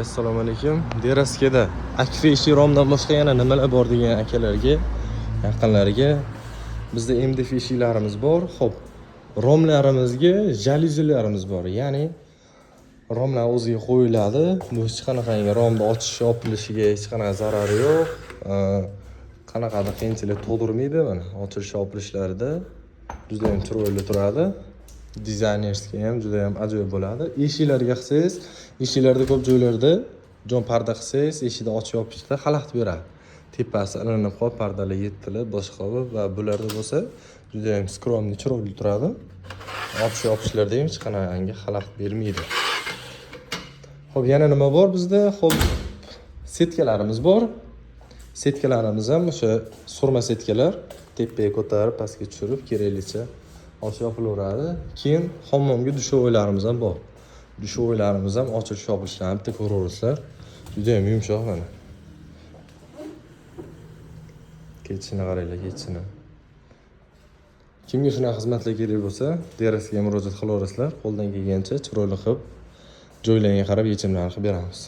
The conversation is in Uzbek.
Assalomu alaykum. Deraskeda akfishi romdan boshqa yana nimalar bor degan akalarga, yaqinlariga bizda MD fishilarimiz bor. Xo'p, romlarimizga jalyuzilarimiz bor. Ya'ni romlar o'ziga qo'yiladi. Bu hech qanaqangi romni ochish, yopilishiga hech qanaqa zarari yo'q. Qanaqadir qiyinchilik tug'dirmaydi. Mana ochilish, yopilishlarida juda ham chiroyli turadi. Dizaynerskiy ham juda ham ajoyib bo'ladi. Eshiklarga qilsangiz, eshiklarda ko'p joylarda jon parda qilsangiz, eshikni ochib yopishda xalaqit beradi. Tepasi ilinib qolib, pardalar yettilib, boshqa va bularda bo'lsa juda ham skromli, chiroyli turadi. Ochish yopishlarda ham hech qanaqangi xalaqit bermaydi. Xo'p, yana nima bor bizda? Xo'p, setkalarimiz bor. Setkalarimiz ham o'sha surma setkalar, tepaga ko'tarib, pastga tushirib, keraklicha ochib yopilaveradi. Keyin hammomga dushovoylarimiz ham bor. Dushovoylarimiz ham ochilish yopilishlarni bitta ko'raverasizlar. Juda ham yumshoq mana. Ketishini qaranglar, ketishini. Kimga shunaqa xizmatlar kerak bo'lsa, derasaga murojaat qilaverasizlar. Qo'ldan kelgancha chiroyli qilib, joylarga qarab yechimlarni qilib beramiz.